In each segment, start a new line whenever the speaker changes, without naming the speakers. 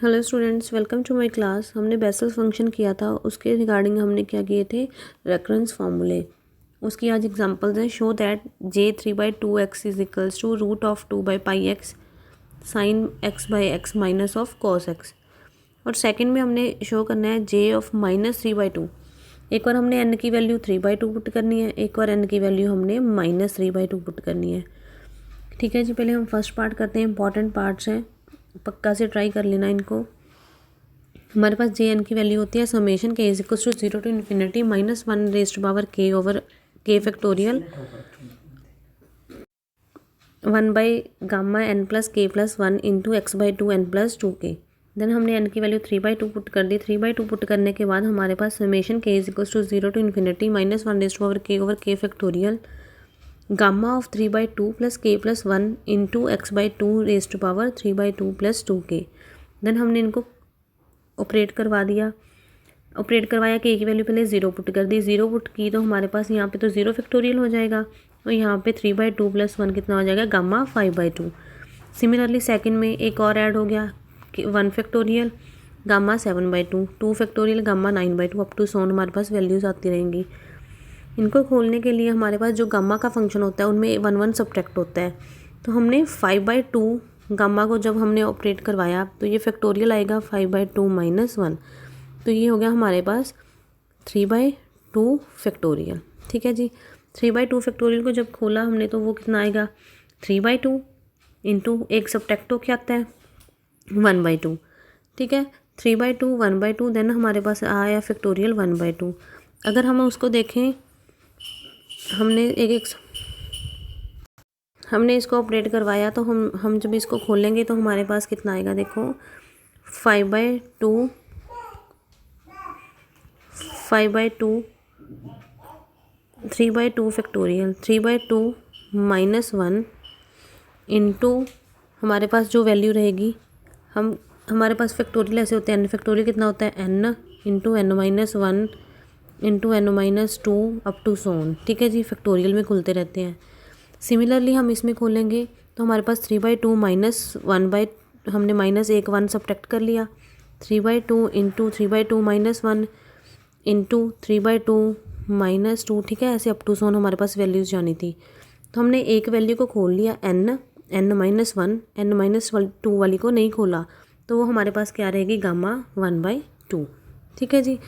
Hello students, welcome to my class. हमने Bessel function किया था, उसके रिगार्डिंग हमने क्या किए थे, रेकरेंस फार्मूले। उसकी आज एग्जांपल्स हैं। Show that j3/2x is equals to root of 2/πx sine x/x minus of cos x। और सेकंड में हमने शो करना है j ऑफ -3/2। एक बार हमने n की वैल्यू 3/2 पुट करनी है, एक बार n की वैल्यू हमने -3/2 पुट करनी है। ठीक है जी, पहले हम फर्स्ट पार्ट करते हैं। इंपॉर्टेंट पार्ट्स हैं, पक्का से ट्राई कर लेना इनको। हमारे पास जे एन की वैल्यू होती है समेशन के is equals to 0 to infinity -1 raised to power k over k factorial 1/γ n plus k plus 1 into x/2 n plus 2k। Then हमने n की वैल्यू 3/2 पुट कर दी। 3/2 पुट करने के बाद हमारे पास समेशन के is equals to 0 to infinity -1 raised to power k over k factorial gamma of 3/2 plus k plus 1 into x/2 raised to power 3/2 plus 2k। Then हमने इनको ऑपरेट करवा दिया। ऑपरेट करवाया कि की वैल्यू पहले 0 पुट कर दी। 0 पुट की तो हमारे पास यहाँ पे तो 0 फैक्टोरियल हो जाएगा और यहाँ पे 3/2 प्लस 1 कितना हो जाएगा, गामा 5/2। सिमिलरली सेकंड में एक और ऐड हो गया कि 1 factorial gamma 7/2, 2 factorial gamma 9/2 up to so on हमारे पास वैल्यूज़ आती रहेंगी। इनको खोलने के लिए हमारे पास जो गामा का फंक्शन होता है उनमें 1 सब्ट्रैक्ट होता है। तो हमने 5/2 गामा को जब हमने ऑपरेट करवाया तो ये फैक्टोरियल आएगा 5/2 माइनस 1। तो ये हो गया हमारे पास 3/2 फैक्टोरियल। ठीक है जी, 3/2 फैक्टोरियल को जब खोला हमने तो वो कितना आएगा, 3/2 इंटू एक सब्ट्रैक्ट क्या आता है 1/2। ठीक है, 3/2 1/2, देन हमारे पास आया फैक्टोरियल 1/2। अगर हम उसको देखें, हमने इसको ऑपरेट करवाया तो हम जब इसको खोलेंगे तो हमारे पास कितना आएगा, देखो 5/2 3/2 फैक्टोरियल 3/2 माइनस 1 इंटू हमारे पास जो वैल्यू रहेगी, हमारे पास फैक्टोरियल ऐसे होते हैं। n फैक्टोरियल कितना होता है, n into n-1 into n-2 up to so on. ठीक है जी, फैक्टोरियल में खुलते रहते हैं। सिमिलरली हम इसमें खोलेंगे तो हमारे पास 3/2 माइनस 1 हमने -1 सब्ट्रैक्ट कर लिया। 3/2 इंटू 3/2 माइनस 1 इंटू 3/2 माइनस 2। ठीक है, ऐसे अप टू सोन हमारे पास वैल्यूज़ जानी थी। तो हमने एक वैल्यू को खोल लिया n-1, n-2 वाली को नहीं खोला, तो वो हमारे पास क्या रहेगी, गामा 1/2। ठीक है जी,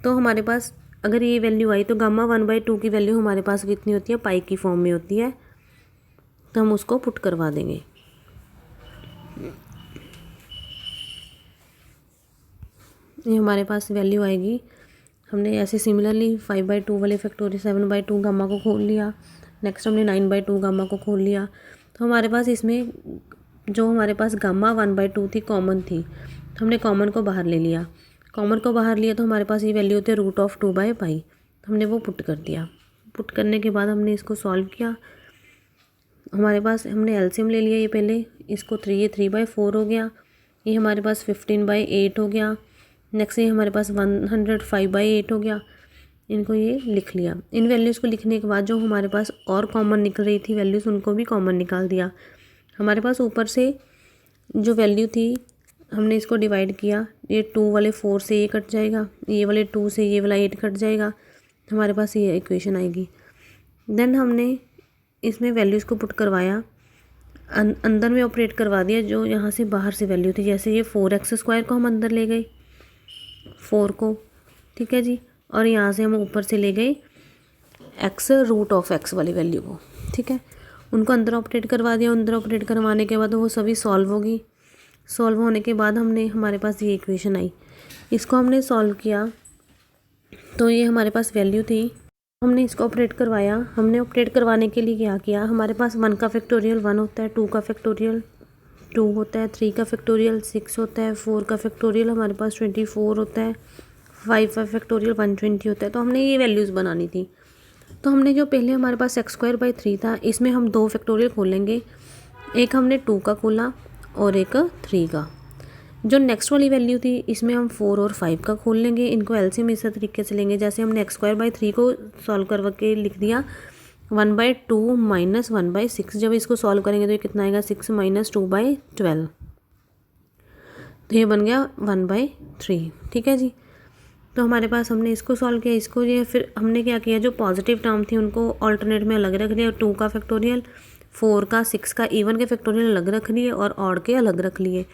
तो हमारे पास अगर ये वैल्यू आई तो गामा 1/2 की वैल्यू हमारे पास कितनी होती है, पाई की फॉर्म में होती है। तो हम उसको पुट करवा देंगे। ये हमारे पास वैल्यू आएगी। हमने ऐसे सिमिलरली 5/2 वाले फैक्टोरियल 7/2 गामा को खोल लिया। नेक्स्ट हमने 9/2 गामा को खोल लिया। तो हमारे पास इसमें जो हमारे पास गामा 1/2 थी, कॉमन थी, तो हमने कॉमन को बाहर ले लिया। कॉमन को बाहर लिया तो हमारे पास ये वैल्यू होती है रूट ऑफ 2/π। तो हमने वो पुट कर दिया। पुट करने के बाद हमने इसको सॉल्व किया। हमारे पास हमने एलसीएम ले लिया। ये पहले इसको 3/4 हो गया। ये हमारे पास 15/8 हो गया। नेक्स्ट ये हमारे पास 105/8 हो गया। इनको ये लिख लिया। इन वैल्यूज़ को लिखने के बाद जो हमारे पास और कॉमन निकल रही थी वैल्यूज़, उनको भी कॉमन निकाल दिया। हमारे पास ऊपर से जो वैल्यू थी हमने इसको डिवाइड किया। ये 2 वाले 4 से ये कट जाएगा, ये वाले 2 से ये वाला 8 कट जाएगा। हमारे पास ये इक्वेशन आएगी। देन हमने इसमें वैल्यूज़ को पुट करवाया, अंदर में ऑपरेट करवा दिया जो यहाँ से बाहर से वैल्यू थी। जैसे ये 4x² को हम अंदर ले गए 4 को, ठीक है जी, और यहाँ से हम ऊपर से ले गए x रूट ऑफ x वाली वैल्यू को। ठीक है, उनको अंदर ऑपरेट करवा दिया। अंदर ऑपरेट करवाने के बाद वो सभी सॉल्व होगी। सॉल्व होने के बाद हमारे पास ये इक्वेशन आई। इसको हमने सॉल्व किया तो ये हमारे पास वैल्यू थी। हमने इसको ऑपरेट करवाया। हमने ऑपरेट करवाने के लिए क्या किया, हमारे पास 1 का फैक्टोरियल 1 होता है, 2 का फैक्टोरियल 2 होता है, 3 का फैक्टोरियल 6 होता है, 4 का फैक्टोरियल हमारे पास 24 होता है, 5 का फैक्टोरियल 120 होता है। तो हमने ये वैल्यूज़ बनानी थी। तो हमने जो पहले हमारे पास x² था, इसमें हम 2 फैक्टोरियल खोलेंगे। एक हमने 2 का खोला और एक 3 का। जो नेक्स्ट वाली वैल्यू थी इसमें हम 4 और 5 का खोल लेंगे। इनको एलसीएम इस तरीके से लेंगे जैसे हमने x² 3 को सॉल्व करवा के लिख दिया 1/2 माइनस 1/6। जब इसको सॉल्व करेंगे तो ये कितना आएगा, 6 - 2/12। तो ये बन गया 1/3। ठीक है जी। तो हमारे पास हमने इसको सॉल्व किया, इसको ये, फिर हमने क्या किया, जो पॉजिटिव टर्म थी उनको ऑल्टरनेट में अलग रख लिया। 2 का फैक्टोरियल, 4 का, 6 का, इवन के फैक्टोरियल अलग रख लिए और ऑड के अलग रख लिए।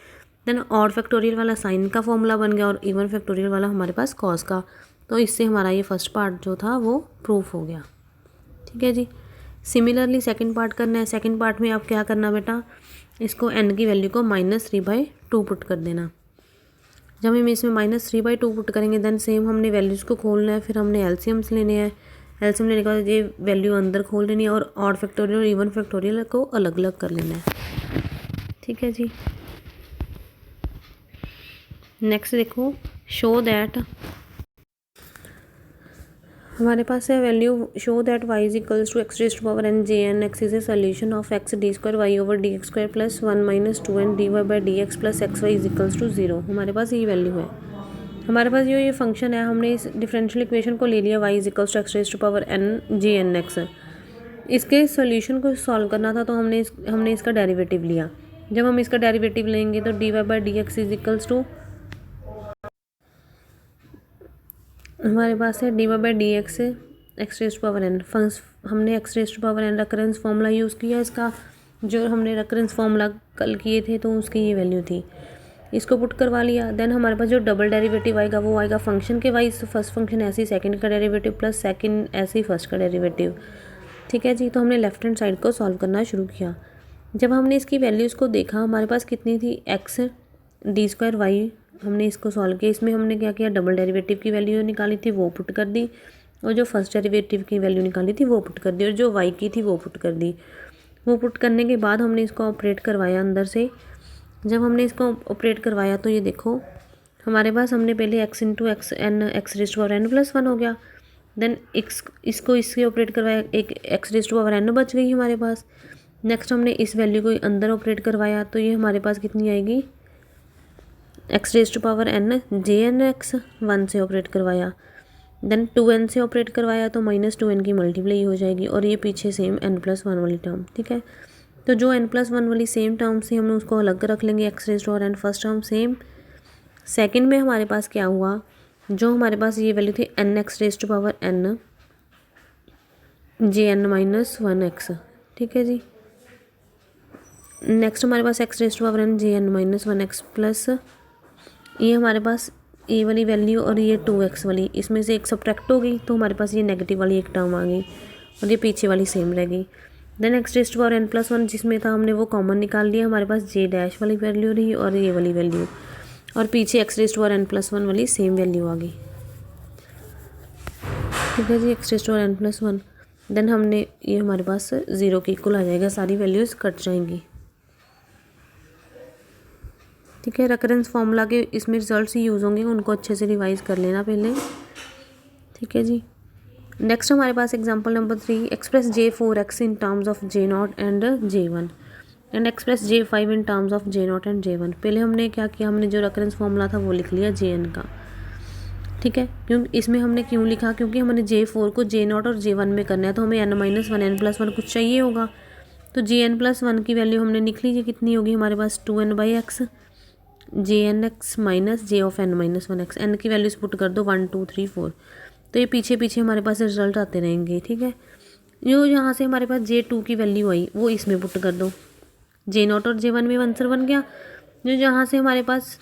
देन ऑड फैक्टोरियल वाला साइन का फॉर्मूला बन गया और इवन फैक्टोरियल वाला हमारे पास कॉस का। तो इससे हमारा ये फर्स्ट पार्ट जो था वो प्रूफ हो गया। ठीक है जी। सिमिलरली सेकंड पार्ट करना है। सेकंड पार्ट में आप क्या करना बेटा, इसको n की वैल्यू को -3/2 पुट कर देना। जब हम इसमें -3/2 पुट करेंगे देन सेम हमने वैल्यूज़ को खोलना है, फिर हमने एलसीएम्स लेने हैं। एलसीएम लेने के बाद ये वैल्यू अंदर खोल लेनी है और ऑड फैक्टोरियल और इवन फैक्टोरियल को अलग अलग कर लेना है। ठीक है जी। नेक्स्ट देखो, शो दैट, हमारे पास है value show that y is equals to x raised to power n j n x is a solution of x d² y over dx² plus 1 - 2n dy/dx plus xy is equals to 0। हमारे पास ये value है। हमारे पास ये function है, हमने इस differential equation को ले लिया y is equals to x raised to power n j n x। इसके सोल्यूशन को सॉल्व करना था तो हमने इसका डेरिवेटिव लिया। जब हम इसका डेरिवेटिव लेंगे तो dy/dx इज इक्वल्स टू, हमारे पास है dy/dx x raised to power n। हमने x raised to power n recurrence formula use किया। इसका जो हमने रेकरेंस फार्मूला कल किए थे तो उसकी ये वैल्यू थी, इसको पुट करवा लिया। देन हमारे पास जो डबल डेरिवेटिव आएगा वो आएगा फंक्शन के वाइज, फर्स्ट फंक्शन ऐसे ही सेकंड का डेरिवेटिव प्लस सेकंड ऐसे ही फर्स्ट का डेरिवेटिव। ठीक है जी। तो हमने लेफ्ट हैंड साइड को सॉल्व करना शुरू किया। जब हमने इसकी वैल्यूज़ को देखा, हमारे पास कितनी थी, x d² y, हमने इसको सॉल्व किया। इसमें हमने क्या किया, डबल डेरिवेटिव की वैल्यू निकाली थी वो पुट कर दी, और जो फर्स्ट डेरिवेटिव की वैल्यू निकाली थी वो पुट कर दी, और जो y की थी वो पुट कर दी। वो पुट करने के बाद हमने इसको ऑपरेट करवाया अंदर से। जब हमने इसको ऑपरेट करवाया तो ये देखो, हमारे पास हमने पहले x into x n x raised to power n plus 1 हो गया। देन इसको इससे ऑपरेट करवाया, एक x raised to power n बच गई हमारे पास। नेक्स्ट हमने इस वैल्यू को अंदर ऑपरेट करवाया तो ये हमारे पास कितनी आएगी, x raised to power n jn x, 1 से ऑपरेट करवाया। देन 2n से ऑपरेट करवाया तो -2n की मल्टीप्लाई हो जाएगी, और ये पीछे सेम n+1 वाली टर्म। ठीक है। तो जो n+1 वाली सेम टर्म से हमने उसको अलग रख लेंगे, x raised to power n first term same. Second में हमारे पास क्या हुआ, जो हमारे पास ये वैल्यू थी nx raised to power n jn-1x। ठीक है जी। नेक्स्ट हमारे पास x raised to power n jn-1x plus ये हमारे पास ए वाली वैल्यू और ये 2x वाली, इसमें से एक सब्ट्रैक्ट हो गई तो हमारे पास ये नेगेटिव वाली एक टर्म आ गई और ये पीछे वाली सेम रह गई। Then x raised to power n+1 जिसमें था हमने वो कॉमन निकाल लिया, हमारे पास j' वाली वैल्यू रही और ये वाली वैल्यू, और पीछे x raised to power n+1 वाली सेम वैल्यू आ गई। ठीक है जी। x raised to power n+1, then हमने ये हमारे पास 0 के इक्वल आ जाएगा, सारी वैल्यूज़ कट जाएंगी। ठीक है। रेकरेंस फार्मूला के इसमें रिजल्ट्स ही यूज़ होंगे, उनको अच्छे से रिवाइज कर लेना पहले। ठीक है जी। नेक्स्ट हमारे पास example number 3, express j4x in terms of j0 and j1 and express j5 in terms of j0 and j1। पहले हमने क्या किया, हमने जो रेकरेंस फार्मूला था वो लिख लिया jn का। ठीक है। क्योंकि इसमें हमने क्यों लिखा, क्योंकि हमने j4 को j0 और j1 में करना है तो हमें n-1 n+1 कुछ चाहिए होगा। तो jn+1 की वैल्यू हमने लिख लीजिए, कितनी होगी हमारे पास 2n/x jnx minus j(n-1x), n की वैल्यूज पुट कर दो 1 2 3 4, तो ये पीछे पीछे हमारे पास रिजल्ट आते रहेंगे। ठीक है। जो यहाँ से हमारे पास j2 की वैल्यू आई वो इसमें पुट कर दो, j0 और j1 में आंसर बन गया। जो यहाँ से हमारे पास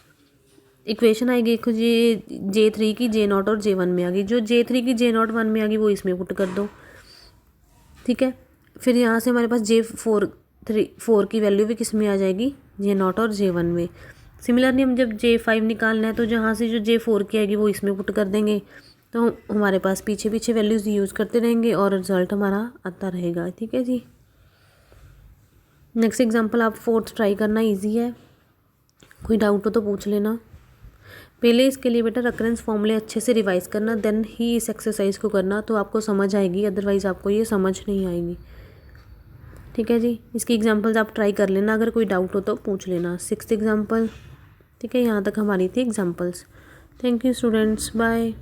इक्वेशन आएगी j3 की j0 और j1 में आ गई, जो j3 की j0 1 में आ गई वो इसमें पुट कर दो। ठीक है। फिर यहाँ से हमारे पास j4 की वैल्यू भी किस में आ जाएगी, j0 और j1 में। सिमिलरली हम जब j5 निकालना है तो जहाँ से जो j4 की आएगी वो इसमें पुट कर देंगे, तो हमारे पास पीछे पीछे वैल्यूज़ यूज़ करते रहेंगे और रिजल्ट हमारा आता रहेगा। ठीक है जी। नेक्स्ट एग्जांपल आप 4th ट्राई करना, इजी है, कोई डाउट हो तो पूछ लेना। पहले इसके लिए बेटा रेकरेंस फॉर्मूले अच्छे से रिवाइज करना, देन ही इस एक्सरसाइज को करना तो आपको समझ आएगी, अदरवाइज़ आपको ये समझ नहीं आएगी। ठीक है जी। इसकी एग्जांपल्स आप ट्राई कर लेना, अगर कोई डाउट हो तो पूछ लेना। 6th example. ठीक है। यहाँ तक हमारी थी examples. Thank you students, bye.